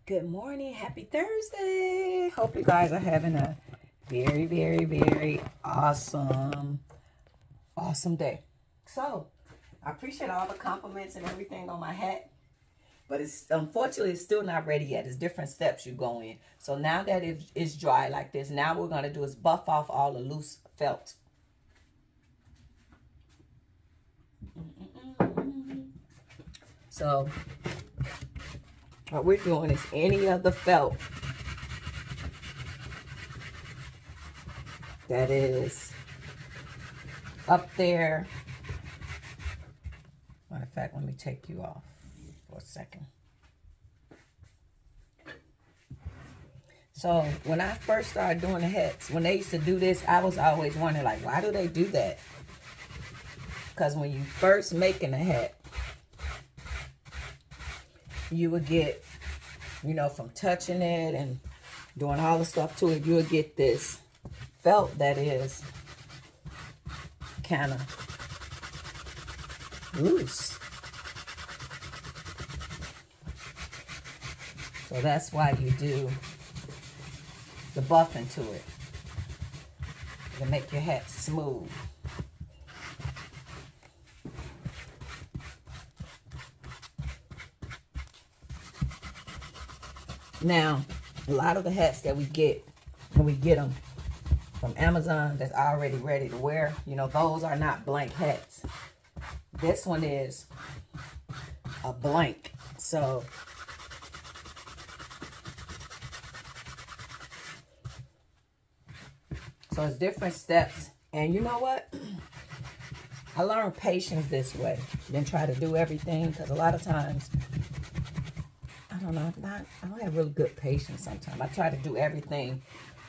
Good morning. Happy Thursday. Hope you guys are having a very, very, very awesome day. So, I appreciate all the compliments and everything on my hat, but it's unfortunately it's still not ready yet. It's different steps you go in. So now that it's dry like this, now what we're going to do is buff off all the loose felt. So, what we're doing is any of the felt that is up there. Matter of fact, let me take you off for a second. So when I first started doing the hats, when they used to do this, I was always wondering, like, why do they do that? Because when you first making a hat, you would get, from touching it and doing all the stuff to it, you would get this felt that is kind of loose. So that's why you do the buffing to it to make your hat smooth. Now, a lot of the hats that we get, when we get them from Amazon that's already ready to wear, those are not blank hats. This one is a blank. So it's different steps. And you know what? I learned patience this way than try to do everything, because a lot of times, I don't know, I don't have really good patience sometimes. I try to do everything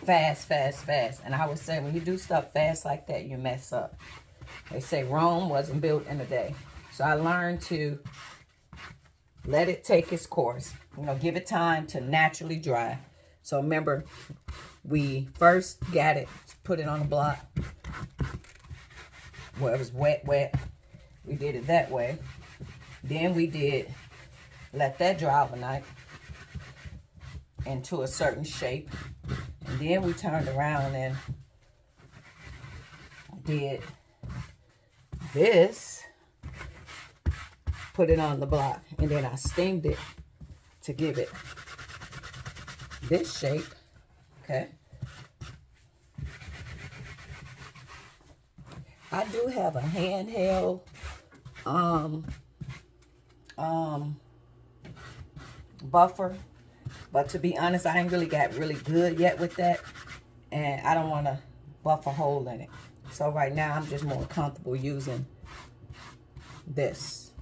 fast. And I would say when you do stuff fast like that, you mess up. They say Rome wasn't built in a day. So I learned to let it take its course. Give it time to naturally dry. So remember, we first got it, put it on the block where it was wet. We did it that way. Then we did let that dry overnight into a certain shape. And then we turned around and did this, put it on the block, and then I steamed it to give it this shape. Okay. I do have a handheld buffer, but to be honest, I ain't really got really good yet with that, and I don't want to buff a hole in it. So right now I'm just more comfortable using this,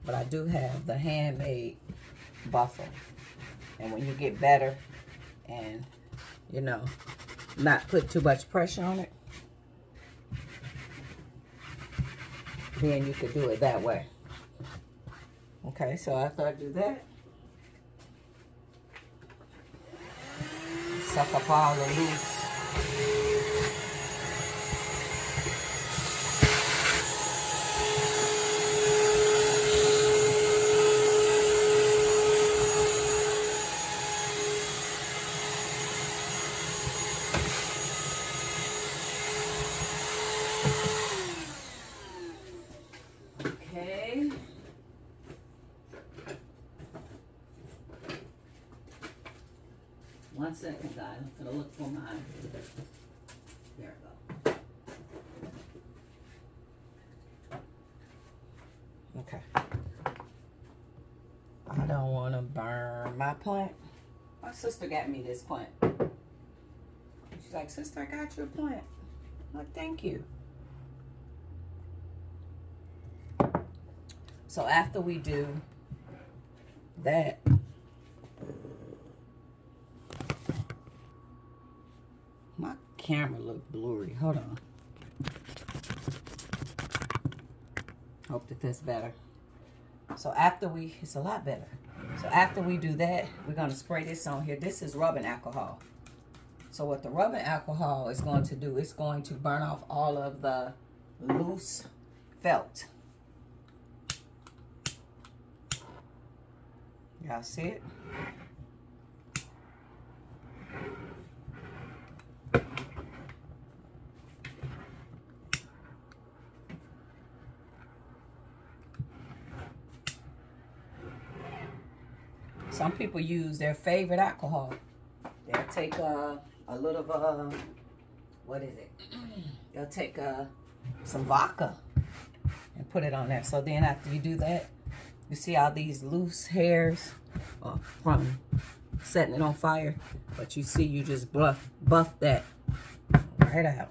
but I do have the handmade buffer. And when you get better and not put too much pressure on it, then you could do it that way. Okay, so after I do that, suck up all the loose. Okay. One second, guys. I'm gonna look for mine. There we go. Okay. I don't want to burn my plant. My sister got me this plant. She's like, sister, I got you a plant. I'm like, thank you. So after we do that, my camera look blurry. Hold on. Hope that that's better. So after it's a lot better. So after we do that, we're going to spray this on here. This is rubbing alcohol. So what the rubbing alcohol is going to do, it's going to burn off all of the loose felt. Y'all see it? Some people use their favorite alcohol. They'll take a little what is it? They'll take some vodka and put it on there. So then after you do that, you see all these loose hairs from setting it on fire. But you see, you just buff that right out.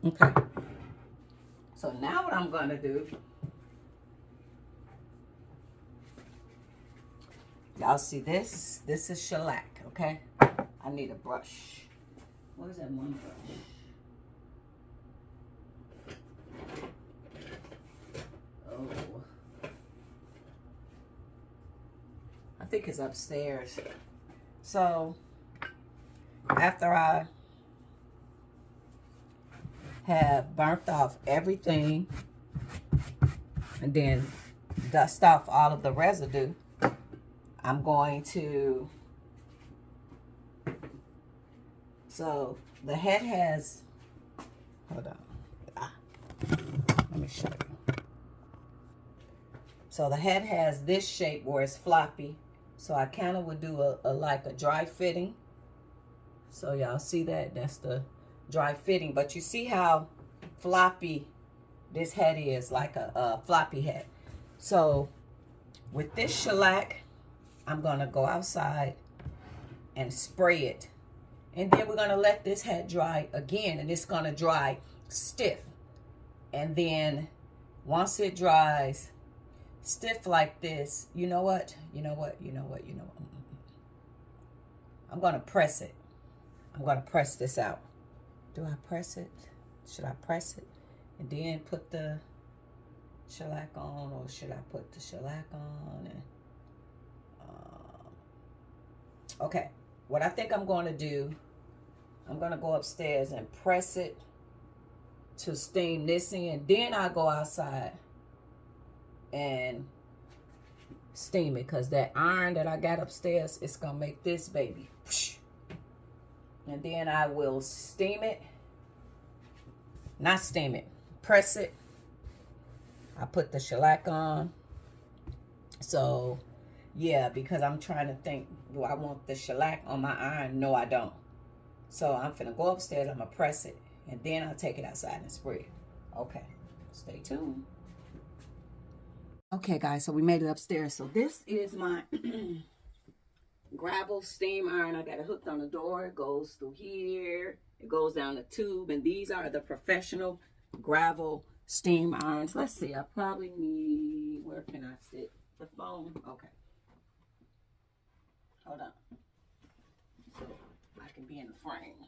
Okay, so now what I'm going to do, y'all see this? This is shellac, okay? I need a brush. Where's that one brush? Oh, I think it's upstairs. So after I have burnt off everything and then dust off all of the residue, I'm going to, so the head has, hold on, let me show you. So the head has this shape where it's floppy, so I kind of would do like a dry fitting. So y'all see that? That's the dry fitting. But you see how floppy this head is, like a floppy head. So with this shellac, I'm gonna go outside and spray it, and then we're gonna let this head dry again, and it's gonna dry stiff. And then once it dries stiff like this, you know what, I'm gonna press it. I'm gonna press this out. Do I press it? Should I press it and then put the shellac on, or should I put the shellac on? And okay, what I think I'm going to do, I'm going to go upstairs and press it to steam this in. Then I'll go outside and steam it, because that iron that I got upstairs, it's going to make this baby. And then I will steam it. Not steam it. Press it. I put the shellac on. So, yeah, because I'm trying to think, do I want the shellac on my iron? No, I don't. So I'm finna go upstairs. I'm gonna press it, and then I'll take it outside and spray it. Okay, stay tuned. Okay, guys, so we made it upstairs. So this is my gravel steam iron. I got it hooked on the door. It goes through here. It goes down the tube. And these are the professional gravel steam irons. Let's see. I probably need, where can I sit? The phone. Okay. Hold on. So I can be in the frame.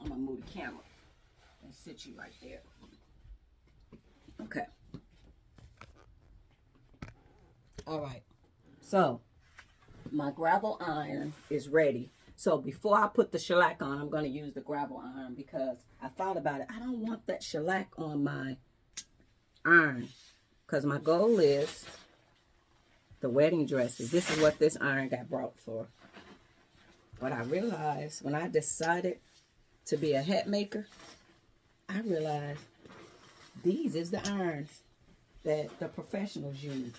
I'm going to move the camera and sit you right there. Okay. All right. So my gravel iron is ready. So before I put the shellac on, I'm going to use the gravel iron, because I thought about it. I don't want that shellac on my iron, because my goal is the wedding dresses. This is what this iron got brought for. But I realized when I decided to be a hat maker, I realized these is the irons that the professionals use.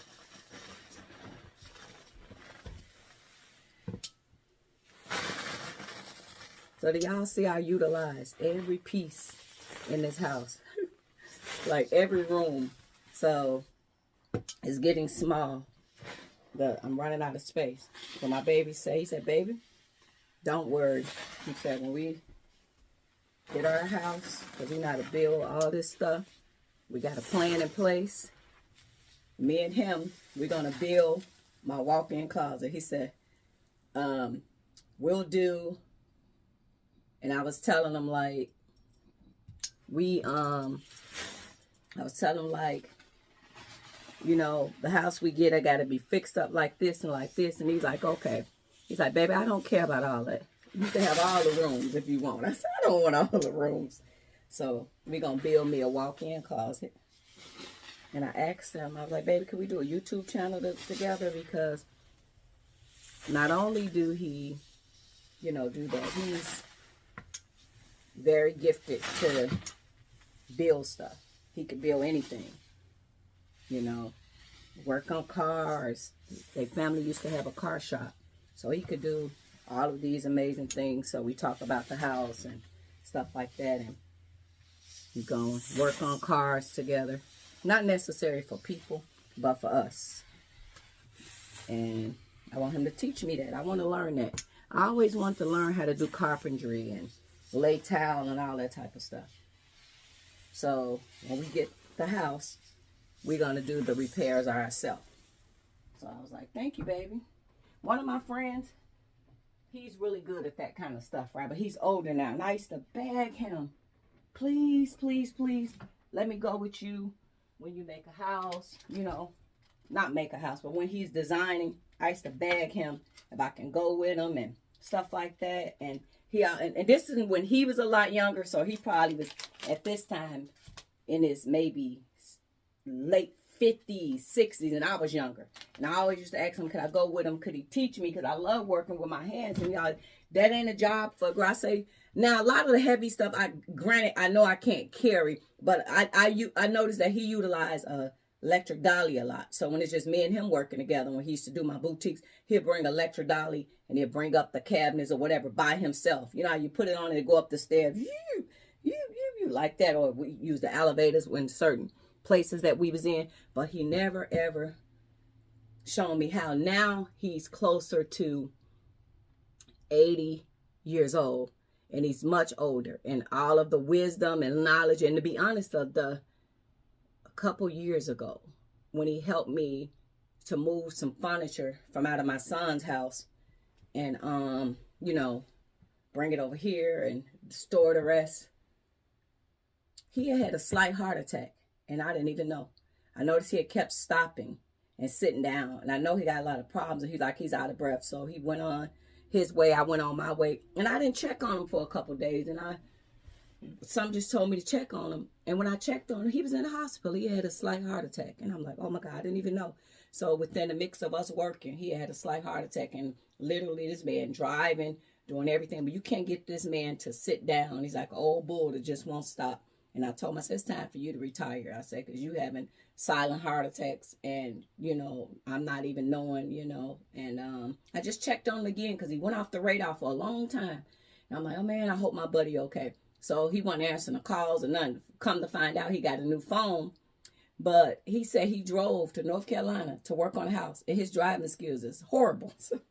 So do y'all see I utilize every piece in this house? Like every room. So it's getting small. I'm running out of space. So my baby said, he said, baby, don't worry. He said, when we get our house, because we know how to build all this stuff, we got a plan in place. Me and him, we're going to build my walk-in closet. He said, we'll do. And I was telling him, like, I was telling him, like, you know, the house we get, I got to be fixed up like this and like this. And he's like, okay. He's like, baby, I don't care about all that. You can have all the rooms if you want. I said, I don't want all the rooms. So we're going to build me a walk-in closet. And I asked him, I was like, baby, can we do a YouTube channel together? Because not only do he, you know, do that, he's very gifted to build stuff. He could build anything, you know, work on cars. Their family used to have a car shop. So he could do all of these amazing things. So we talk about the house and stuff like that. And we're going to work on cars together. Not necessary for people, but for us. And I want him to teach me that. I want to learn that. I always want to learn how to do carpentry and lay tile and all that type of stuff. So when we get the house, we're going to do the repairs ourselves. So I was like, thank you, baby. One of my friends, he's really good at that kind of stuff, right? But he's older now. And I used to beg him, please, please, please, let me go with you when you make a house, you know, not make a house, but when he's designing, I used to beg him if I can go with him and stuff like that. And and this is when he was a lot younger, so he probably was at this time in his maybe late 50s, 60s, and I was younger. And I always used to ask him, could I go with him? Could he teach me? Because I love working with my hands. And y'all, that ain't a job for, I say, now a lot of the heavy stuff, granted, I know I can't carry, but I noticed that he utilized electric dolly a lot. So when it's just me and him working together, when he used to do my boutiques, he'll bring electric dolly and he'll bring up the cabinets or whatever by himself. You know how you put it on and go up the stairs, like that, or we use the elevators when certain places that we was in, but he never ever shown me how. Now he's closer to 80 years old, and he's much older, and all of the wisdom and knowledge, and to be honest, a couple years ago when he helped me to move some furniture from out of my son's house and you know, bring it over here and store the rest, he had a slight heart attack. And I didn't even know. I noticed he had kept stopping and sitting down. And I know he got a lot of problems. And he's out of breath. So he went on his way. I went on my way. And I didn't check on him for a couple of days. And some just told me to check on him. And when I checked on him, he was in the hospital. He had a slight heart attack. And I'm like, oh my God, I didn't even know. So within the mix of us working, he had a slight heart attack. And literally this man driving, doing everything. But you can't get this man to sit down. He's like an old bull that just won't stop. And I told him, I said, it's time for you to retire. I said, because you having silent heart attacks and, you know, I'm not even knowing, you know. And I just checked on him again because he went off the radar for a long time. And I'm like, oh, man, I hope my buddy okay. So he wasn't answering the calls and nothing. Come to find out he got a new phone. But he said he drove to North Carolina to work on a house. And his driving skills is horrible. So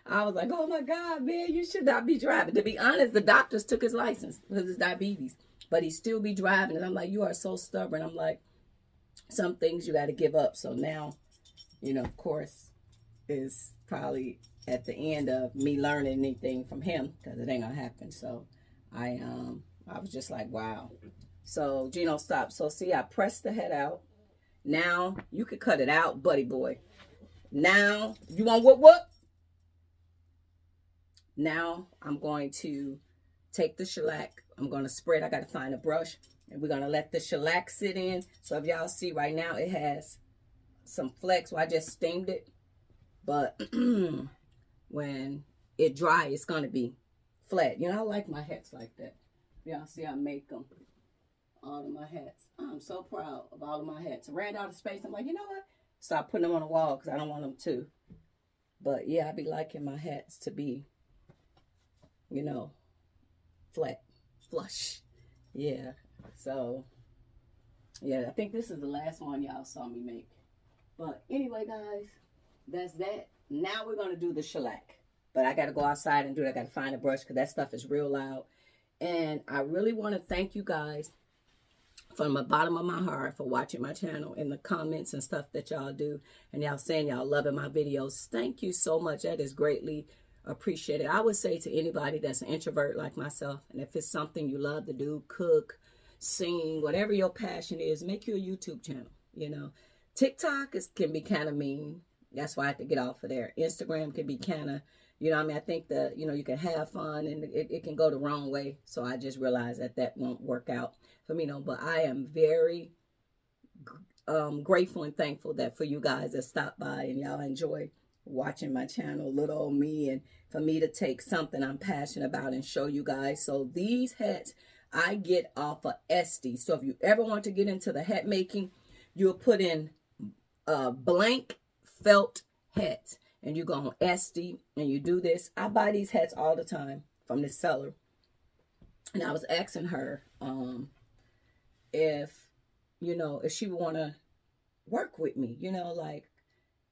I was like, oh, my God, man, you should not be driving. To be honest, the doctors took his license because of his diabetes. But he still be driving. And I'm like, you are so stubborn. I'm like, some things you got to give up. So now, you know, of course, is probably at the end of me learning anything from him. Because it ain't going to happen. So I was just like, wow. So, Gino, stop. So, see, I pressed the head out. Now, you could cut it out, buddy boy. Now, you want what? Now, I'm going to take the shellac. I'm going to spread. I got to find a brush. And we're going to let the shellac sit in. So if y'all see right now, it has some flecks. Well, I just steamed it. But when it dry, it's going to be flat. You know, I like my hats like that. Y'all see I make them. All of my hats. I'm so proud of all of my hats. I ran out of space. I'm like, you know what? Stop putting them on the wall because I don't want them to. But yeah, I be liking my hats to be, you know, flat, flush. Yeah. So, yeah, I think this is the last one y'all saw me make. But anyway, guys, that's that. Now we're going to do the shellac. But I got to go outside and do it. I got to find a brush because that stuff is real loud. And I really want to thank you guys from the bottom of my heart for watching my channel and the comments and stuff that y'all do. And y'all saying y'all loving my videos. Thank you so much. That is greatly appreciated. I would say to anybody that's an introvert like myself, and if it's something you love to do, cook, sing, whatever your passion is, make you a YouTube channel. You know, TikTok can be kind of mean. That's why I have to get off of there. Instagram can be kind of, You know what I mean? I think that, you know, you can have fun and it can go the wrong way. So I just realized that that won't work out for me. No, but I am very grateful and thankful that for you guys that stop by and y'all enjoy watching my channel, little old me, and for me to take something I'm passionate about and show you guys. So these hats I get off of Etsy. So if you ever want to get into the hat making, you'll put in blank felt hats and you go on Etsy and you do this. I buy these hats all the time from the seller, and I was asking her if, you know, if she would want to work with me, you know, like,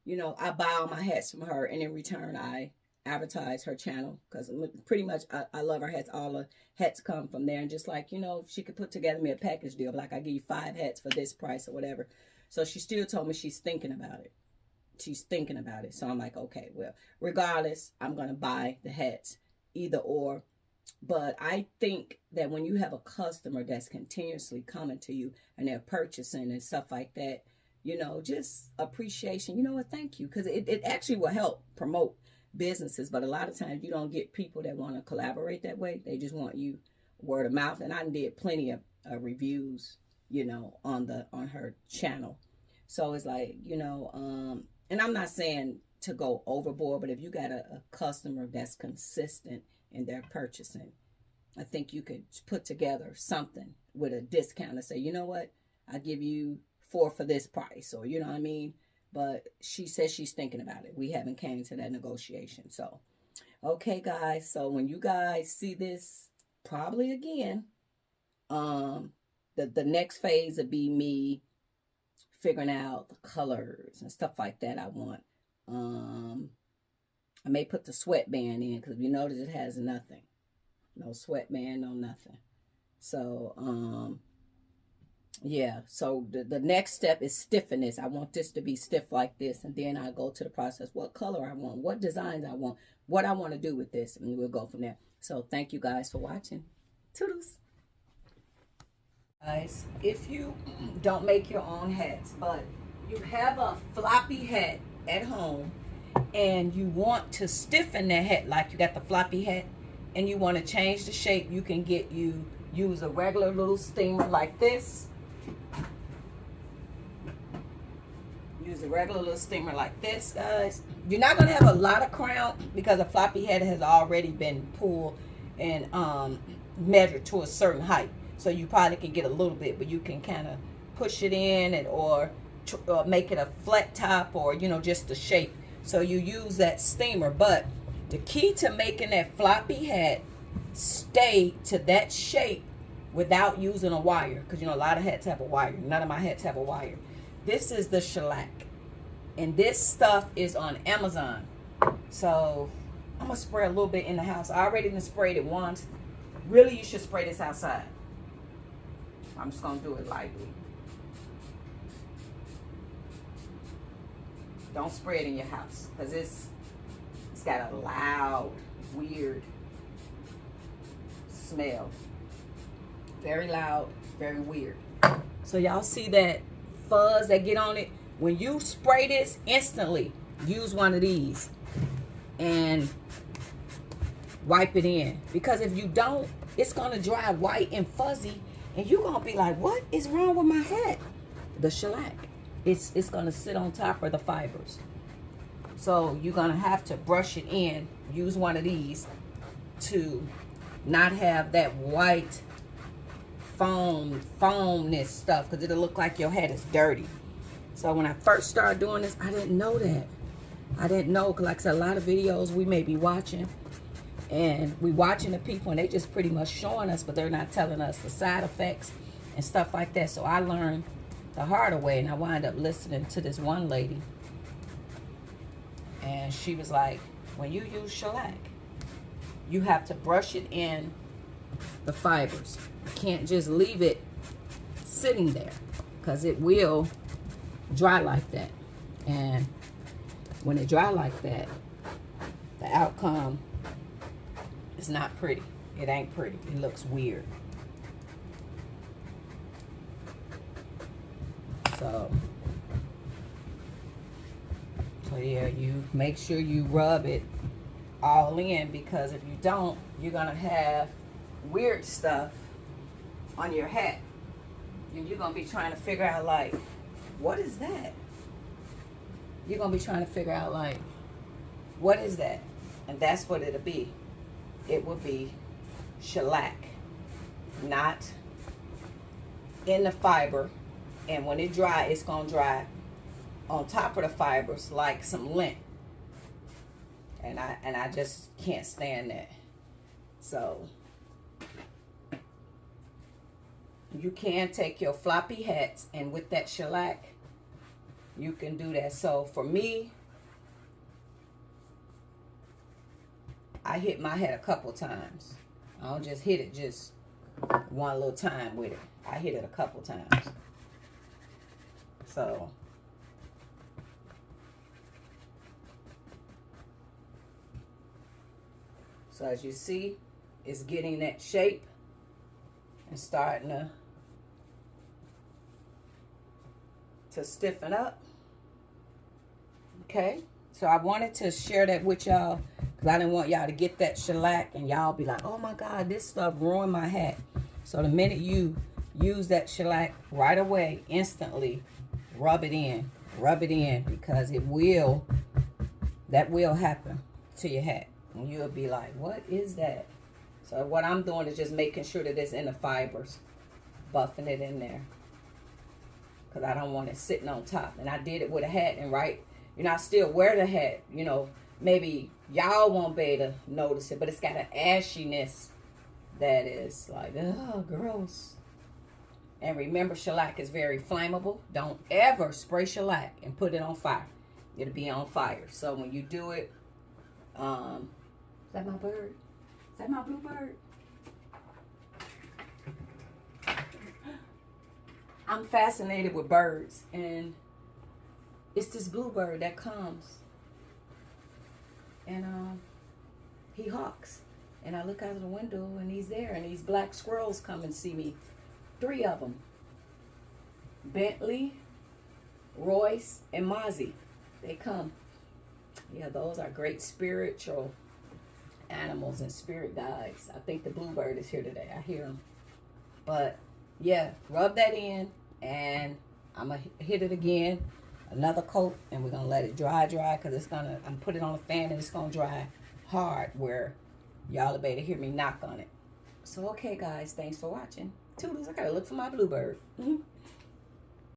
you know, I buy all my hats from her, and in return I advertise her channel, because pretty much I love her hats. All the hats come from there, and just like, you know, she could put together me a package deal, like I give you 5 hats for this price or whatever. So she still told me she's thinking about it. She's thinking about it. So I'm like, okay, well, regardless, I'm going to buy the hats, either or. But I think that when you have a customer that's continuously coming to you and they're purchasing and stuff like that, you know, just appreciation, you know what, thank you. Because it actually will help promote businesses. But a lot of times you don't get people that want to collaborate that way. They just want you word of mouth. And I did plenty of reviews, you know, on her channel. So it's like, you know, and I'm not saying to go overboard, but if you got a customer that's consistent in their purchasing, I think you could put together something with a discount and say, you know what, I give you 4 for this price, or you know what I mean. But she says she's thinking about it. We haven't came to that negotiation. So okay, guys, so when you guys see this probably again, the next phase would be me figuring out the colors and stuff like that I want. I may put the sweatband in, because you notice it has nothing. No sweatband, no nothing. So, yeah. So the next step is stiffen this. I want this to be stiff like this. And then I go to the process. What color I want. What designs I want. What I want to do with this. And we'll go from there. So thank you guys for watching. Toodles. Guys, if you don't make your own hats, but you have a floppy hat at home, and you want to stiffen that hat, like you got the floppy hat, and you want to change the shape, you can use a regular little steamer like this. Use a regular little steamer like this, guys. You're not going to have a lot of crown, because a floppy hat has already been pulled and measured to a certain height. So you probably can get a little bit, but you can kind of push it in and or make it a flat top, or, you know, just the shape. So you use that steamer. But the key to making that floppy hat stay to that shape without using a wire, because, you know, a lot of hats have a wire. None of my hats have a wire. This is the shellac. And this stuff is on Amazon. So I'm going to spray a little bit in the house. I already done sprayed it once. Really, you should spray this outside. I'm just going to do it lightly. Don't spray it in your house, because it's got a loud, weird smell. Very loud, very weird. So y'all see that fuzz that get on it? When you spray this, instantly use one of these and wipe it in. Because if you don't, it's going to dry white and fuzzy, and you're going to be like, what is wrong with my hat? The shellac. It's going to sit on top of the fibers. So you're going to have to brush it in. Use one of these to not have that white foamness stuff, because it'll look like your hat is dirty. So when I first started doing this, I didn't know that. I didn't know, because like I said, a lot of videos we may be watching, and we watching the people, and they just pretty much showing us, but they're not telling us the side effects and stuff like that. So I learned the harder way, and I wind up listening to this one lady, and she was like, when you use shellac, you have to brush it in the fibers. You can't just leave it sitting there, because it will dry like that. And when it dry like that, the outcome is not pretty. It ain't pretty. It looks weird. So yeah, you make sure you rub it all in, because if you don't, you're gonna have weird stuff on your hat. And you're gonna be trying to figure out, like, what is that? You're gonna be trying to figure out, like, what is that? And that's what it'll be. It will be shellac, not in the fiber. And when it dry, it's gonna dry on top of the fibers like some lint. And I just can't stand that. So you can take your floppy hats, and with that shellac, you can do that. So for me, I hit my hat a couple times. I don't just hit it just one little time with it. I hit it a couple times. So as you see, it's getting that shape and starting to stiffen up. Okay, so I wanted to share that with y'all because I didn't want y'all to get that shellac and y'all be like, oh my God, this stuff ruined my hat. So the minute you use that shellac, right away, instantly, rub it in, because that will happen to your hat. And you'll be like, what is that? So what I'm doing is just making sure that it's in the fibers, buffing it in there, because I don't want it sitting on top. And I did it with a hat, and right, you know, I still wear the hat. You know, maybe y'all won't be able to notice it, but it's got an ashiness that is like, oh, gross. And remember, shellac is very flammable. Don't ever spray shellac and put it on fire. It'll be on fire. So when you do it, is that my bird? Is that my bluebird? I'm fascinated with birds, and it's this bluebird that comes, and he hawks, and I look out of the window, and he's there, and these black squirrels come and see me. 3 of them. Bentley, Royce, and Mozzie. They come. Yeah, those are great spiritual animals and spirit guides. I think the bluebird is here today. I hear him. But yeah, rub that in, and I'm gonna hit it again, another coat, and we're gonna let it dry because it's gonna, I'm put it on a fan and it's gonna dry hard where y'all will be able to hear me knock on it. So okay guys, thanks for watching. Toodles, I gotta look for my bluebird.